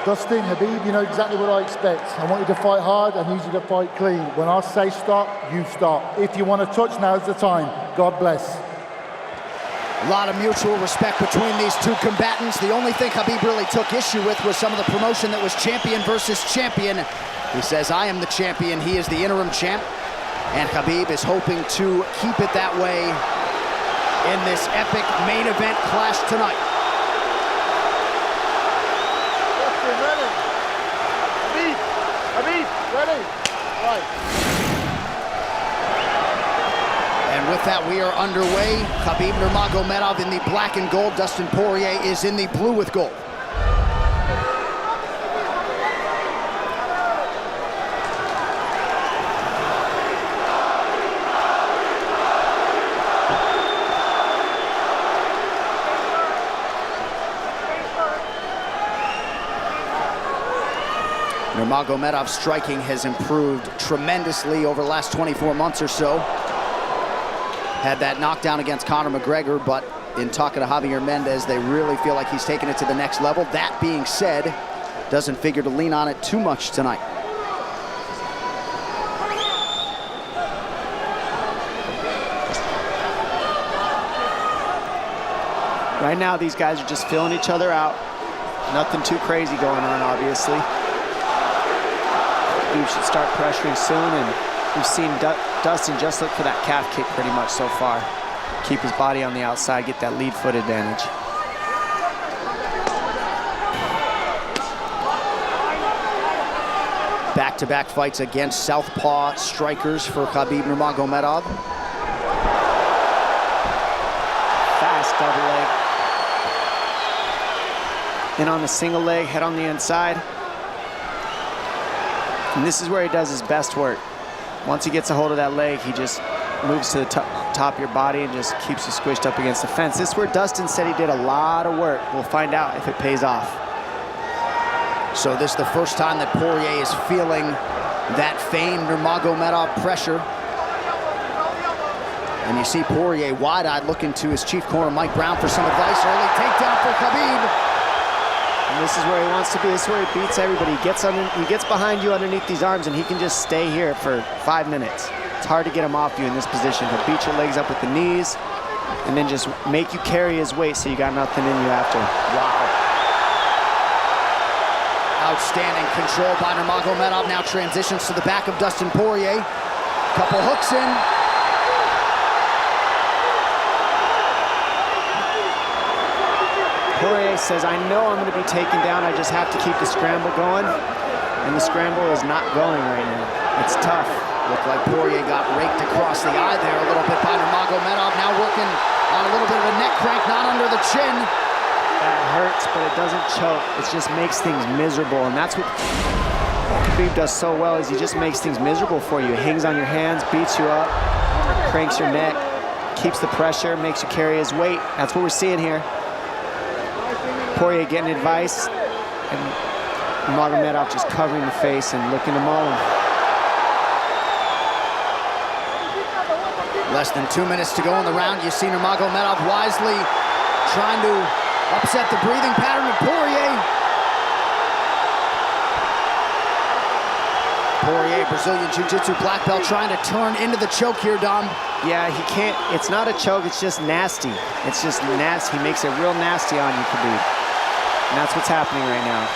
Dustin, Khabib, you know exactly what I expect. I want you to fight hard, I need you to fight clean. When I say stop, you stop. If you want to touch, now's the time. God bless. A lot of mutual respect between these two combatants. The only thing Khabib really took issue with was some of the promotion that was champion versus champion. He says, I am the champion, he is the interim champ. And Khabib is hoping to keep it that way in this epic main event clash tonight. Ready? Right. And with that, we are underway. Khabib Nurmagomedov in the black and gold. Dustin Poirier is in the blue with gold. Nurmagomedov's striking has improved tremendously over the last 24 months or so. Had that knockdown against Conor McGregor, but in talking to Javier Mendez, they really feel like he's taken it to the next level. That being said, doesn't figure to lean on it too much tonight. Right now, these guys are just filling each other out. Nothing too crazy going on, obviously. You should start pressuring soon, and we've seen Dustin just look for that calf kick pretty much so far. Keep his body on the outside, get that lead foot advantage. Back-to-back fights against southpaw strikers for Khabib Nurmagomedov. Fast double leg. In on the single leg, head on the inside. And this is where he does his best work. Once he gets a hold of that leg, he just moves to the top of your body and just keeps you squished up against the fence. This is where Dustin said he did a lot of work. We'll find out if it pays off. So this is the first time that Poirier is feeling that famed Nurmagomedov pressure. And you see Poirier wide-eyed looking to his chief corner, Mike Brown, for some advice. Early takedown for Khabib. And this is where he wants to be. This is where he beats everybody. He gets behind you underneath these arms, and he can just stay here for 5 minutes. It's hard to get him off you in this position. He'll beat your legs up with the knees, and then just make you carry his weight so you got nothing in you after. Wow. Outstanding control by Nurmagomedov. Now transitions to the back of Dustin Poirier. Couple hooks in. Poirier says, I know I'm going to be taken down. I just have to keep the scramble going. And the scramble is not going right now. It's tough. Looked like Poirier got raked across the eye there a little bit by Nurmagomedov. Now working on a little bit of a neck crank, not under the chin. That hurts, but it doesn't choke. It just makes things miserable. And that's what Khabib does so well, is he just makes things miserable for you. He hangs on your hands, beats you up, cranks your neck, keeps the pressure, makes you carry his weight. That's what we're seeing here. Poirier getting advice, and Nurmagomedov just covering the face and looking to maul him. Less than 2 minutes to go in the round. You see Nurmagomedov wisely trying to upset the breathing pattern of Poirier. Poirier, Brazilian Jiu-Jitsu black belt, trying to turn into the choke here, Dom. Yeah, he can't. It's not a choke, it's just nasty. It's just nasty. He makes it real nasty on you, Khabib. And that's what's happening right now.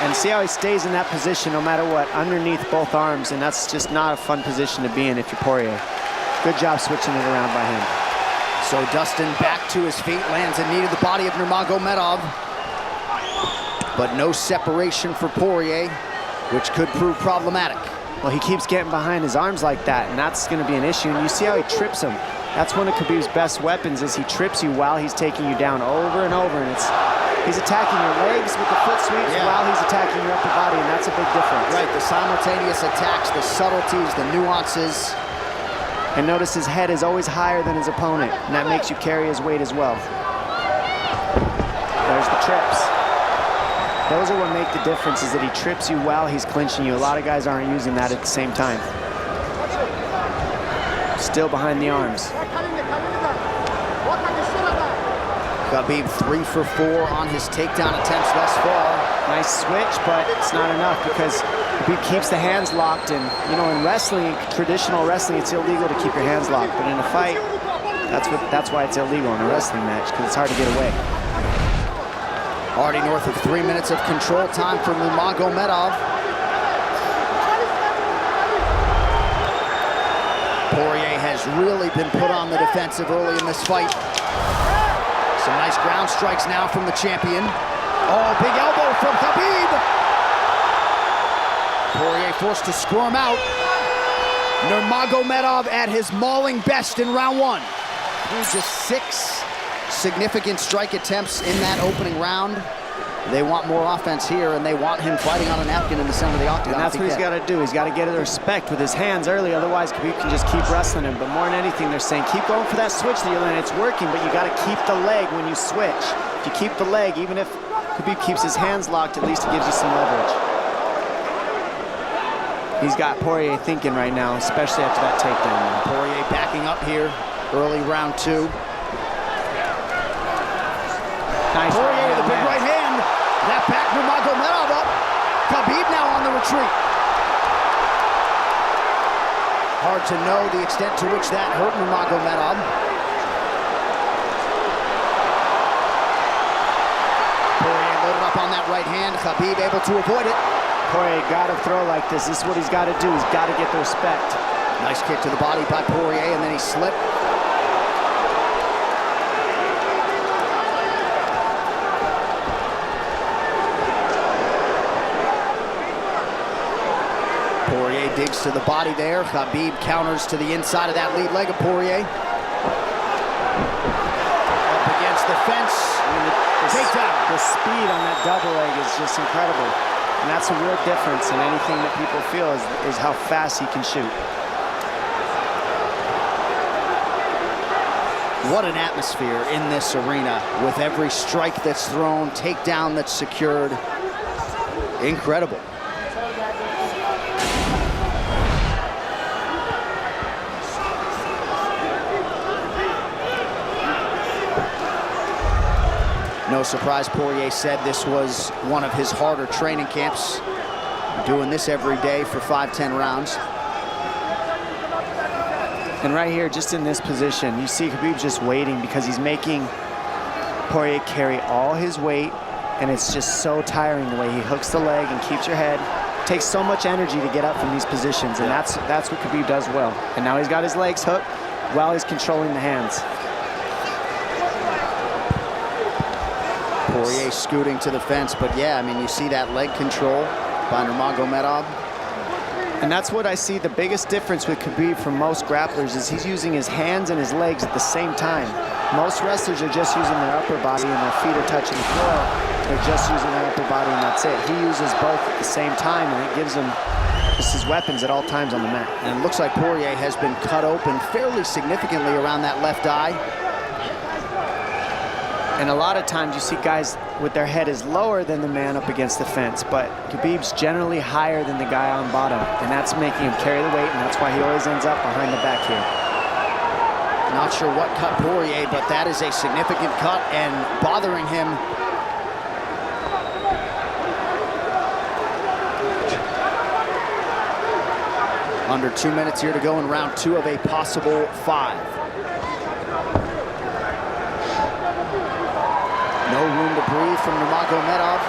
And see how he stays in that position no matter what, underneath both arms, and that's just not a fun position to be in if you're Poirier. Good job switching it around by him. So Dustin back to his feet, lands a knee to the body of Nurmagomedov. But no separation for Poirier, which could prove problematic. Well, he keeps getting behind his arms like that, and that's going to be an issue. And you see how he trips him. That's one of Khabib's best weapons, is he trips you while he's taking you down over and over. And he's attacking your legs with the foot sweeps while he's attacking your upper body, and that's a big difference. Right, the simultaneous attacks, the subtleties, the nuances. And notice his head is always higher than his opponent, and that makes you carry his weight as well. There's the trips. Those are what make the difference, is that he trips you while he's clinching you. A lot of guys aren't using that at the same time. Still behind the arms. Khabib 3 for 4 on his takedown attempts thus far. Nice switch, but it's not enough because Khabib keeps the hands locked. And, you know, in wrestling, traditional wrestling, it's illegal to keep your hands locked. But in a fight, that's why it's illegal in a wrestling match, because it's hard to get away. Already north of 3 minutes of control time for Nurmagomedov. Poirier has really been put on the defensive early in this fight. Some nice ground strikes now from the champion. Oh, big elbow from Khabib. Poirier forced to squirm out. Nurmagomedov at his mauling best in round one. Through just 6 significant strike attempts in that opening round. They want more offense here, and they want him fighting on a napkin in the center of the octagon. And that's what he's got to do. He's got to get the respect with his hands early, otherwise Khabib can just keep wrestling him. But more than anything, they're saying keep going for that switch that you're landing. It's working, but you got to keep the leg when you switch. If you keep the leg, even if Khabib keeps his hands locked, at least it gives you some leverage. He's got Poirier thinking right now, especially after that takedown. Poirier backing up here, early round 2. Nice. Poirier with a big right hand. That back Nurmagomedov up. Khabib now on the retreat. Hard to know the extent to which that hurt Nurmagomedov. Poirier loaded up on that right hand. Khabib able to avoid it. Poirier got to throw like this. This is what he's got to do. He's got to get the respect. Nice kick to the body by Poirier, and then he slipped. Poirier digs to the body there. Khabib counters to the inside of that lead leg of Poirier. Up against the fence. Takedown. The speed on that double leg is just incredible. And that's a real difference in anything that people feel is how fast he can shoot. What an atmosphere in this arena with every strike that's thrown, takedown that's secured. Incredible. No surprise, Poirier said this was one of his harder training camps. Doing this every day for 5-10 rounds. And right here, just in this position, you see Khabib just waiting because he's making Poirier carry all his weight, and it's just so tiring the way he hooks the leg and keeps your head. It takes so much energy to get up from these positions, and that's what Khabib does well. And now he's got his legs hooked while he's controlling the hands. Poirier scooting to the fence, but yeah, I mean, you see that leg control by Nurmagomedov. And that's what I see the biggest difference with Khabib from most grapplers is he's using his hands and his legs at the same time. Most wrestlers are just using their upper body and their feet are touching the floor. They're just using their upper body and that's it. He uses both at the same time, and it gives him just his weapons at all times on the mat. And it looks like Poirier has been cut open fairly significantly around that left eye. And a lot of times you see guys with their head is lower than the man up against the fence, but Khabib's generally higher than the guy on bottom, and that's making him carry the weight, and that's why he always ends up behind the back here. Not sure what cut Poirier, but that is a significant cut and bothering him. Under 2 minutes here to go in round 2 of a possible 5. No room to breathe from Nurmagomedov.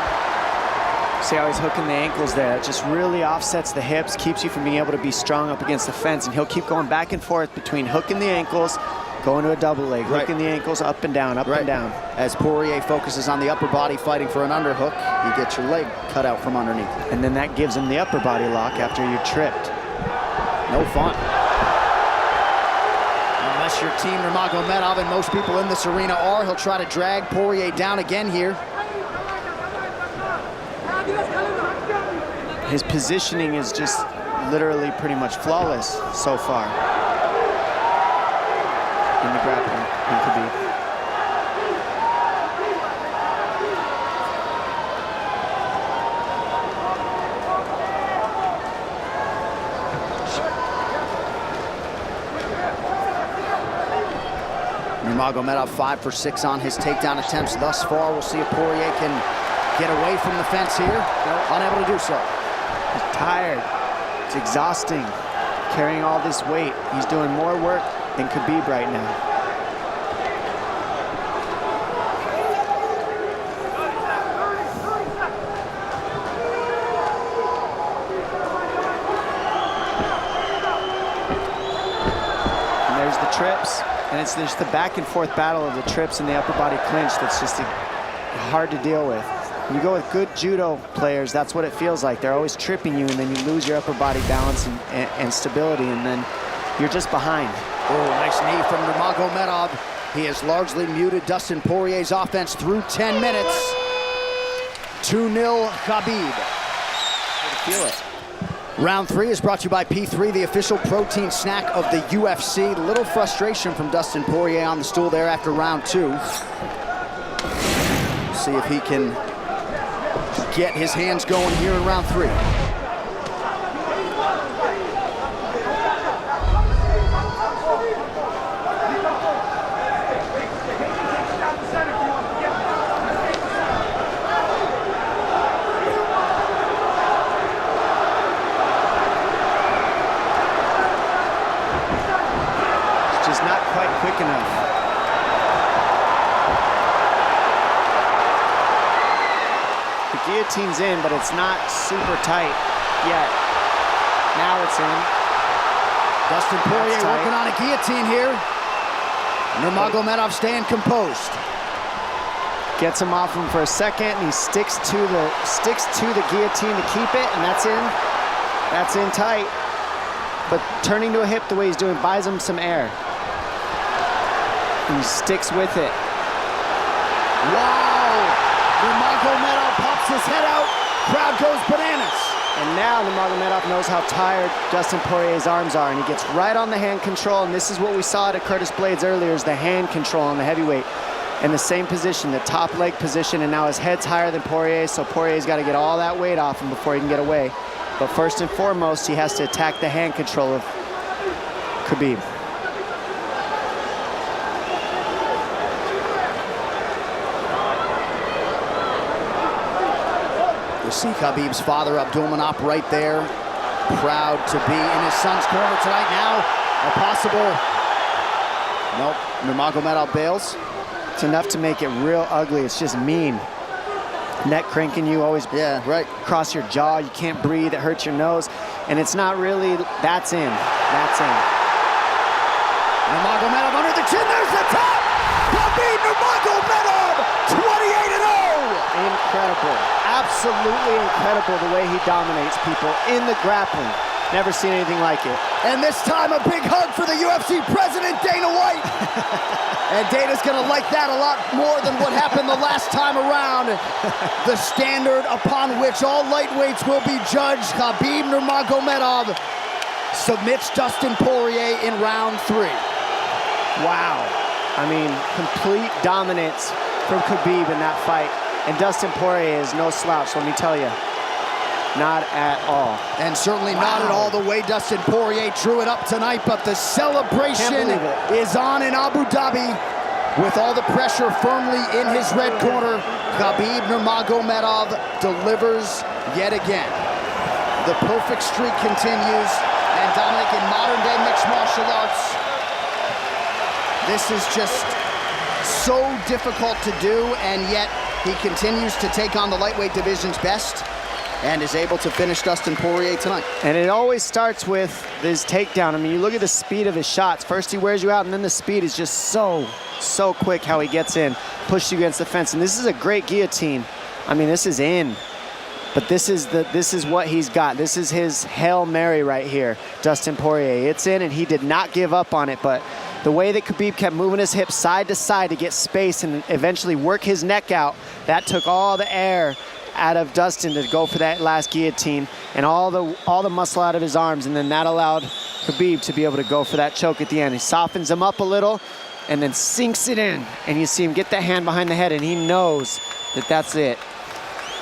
See how he's hooking the ankles there. It just really offsets the hips, keeps you from being able to be strong up against the fence, and he'll keep going back and forth between hooking the ankles, going to a double leg, hooking the ankles up and down, up and down. As Poirier focuses on the upper body fighting for an underhook, you get your leg cut out from underneath. And then that gives him the upper body lock after you're tripped. No fun. Unless you're Team Nurmagomedov, and most people in this arena are, he'll try to drag Poirier down again here. His positioning is just literally pretty much flawless so far in the grappling in Khabib. Nurmagomedov 5 for 6 on his takedown attempts thus far. We'll see if Poirier can get away from the fence here. Unable to do so. He's tired. It's exhausting. Carrying all this weight. He's doing more work than Khabib right now. And there's the trips. And it's just the back and forth battle of the trips and the upper body clinch that's just hard to deal with. When you go with good judo players, that's what it feels like. They're always tripping you, and then you lose your upper body balance and stability, and then you're just behind. Oh, nice knee from Nurmagomedov. He has largely muted Dustin Poirier's offense through 10 minutes. 2-0 Khabib. Feel it. Round 3 is brought to you by P3, the official protein snack of the UFC. Little frustration from Dustin Poirier on the stool there after round 2. See if he can get his hands going here in round 3. It's just not quite quick enough. Guillotine's in, but it's not super tight yet. Now it's in. Dustin Poirier working on a guillotine here. Nurmagomedov staying composed. Gets him off him for a second, and he sticks to the guillotine to keep it, and that's in. That's in tight. But turning to a hip the way he's doing buys him some air. And he sticks with it. Wow! Nurmagomedov pops his head out, crowd goes bananas. And now Nurmagomedov knows how tired Dustin Poirier's arms are, and he gets right on the hand control, and this is what we saw at Curtis Blades earlier, is the hand control on the heavyweight. In the same position, the top leg position, and now his head's higher than Poirier, so Poirier's got to get all that weight off him before he can get away. But first and foremost, he has to attack the hand control of Khabib. See Khabib's father, Abdulmanap, right there. Proud to be in his son's corner tonight. Now, a possible... Nope, Nurmagomedov bails. It's enough to make it real ugly. It's just mean. Neck cranking you, always cross your jaw. You can't breathe, it hurts your nose. And it's not really, that's in. That's in. Nurmagomedov under the chin, there's the top! Khabib Nurmagomedov, 28-0! Incredible, absolutely incredible the way he dominates people in the grappling. Never seen anything like it. And this time a big hug for the UFC president, Dana White. And Dana's gonna like that a lot more than what happened the last time around. The standard upon which all lightweights will be judged. Khabib Nurmagomedov submits Dustin Poirier in round 3. Wow. I mean, complete dominance from Khabib in that fight. And Dustin Poirier is no slouch, let me tell you. Not at all. And certainly not at all the way Dustin Poirier drew it up tonight, but the celebration is on in Abu Dhabi with all the pressure firmly in his red corner. Khabib Nurmagomedov delivers yet again. The perfect streak continues, and Dominic, in modern-day mixed martial arts, this is just so difficult to do, and yet he continues to take on the lightweight division's best and is able to finish Dustin Poirier tonight. And it always starts with his takedown. I mean, you look at the speed of his shots. First he wears you out, and then the speed is just so quick how he gets in, pushes you against the fence. And this is a great guillotine. I mean, this is in. But this is what he's got. This is his Hail Mary right here, Dustin Poirier. It's in, and he did not give up on it. But the way that Khabib kept moving his hips side to side to get space and eventually work his neck out, that took all the air out of Dustin to go for that last guillotine and all the muscle out of his arms, and then that allowed Khabib to be able to go for that choke at the end. He softens him up a little and then sinks it in, and you see him get that hand behind the head, and he knows that that's it.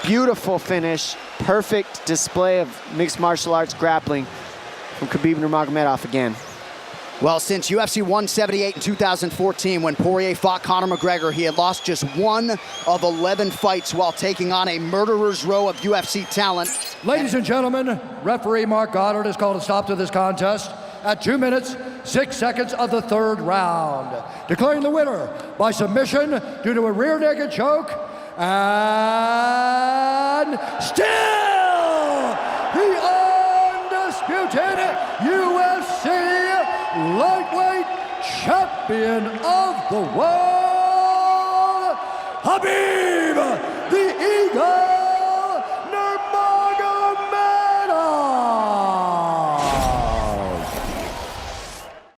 Beautiful finish, perfect display of mixed martial arts grappling from Khabib Nurmagomedov again. Well, since UFC 178 in 2014, when Poirier fought Conor McGregor, he had lost just 1 of 11 fights while taking on a murderer's row of UFC talent. Ladies and gentlemen, referee Mark Goddard has called a stop to this contest at 2 minutes, 6 seconds of the 3rd round, declaring the winner by submission due to a rear naked choke, and still the undisputed UFC lightweight champion of the world, Khabib, the Eagle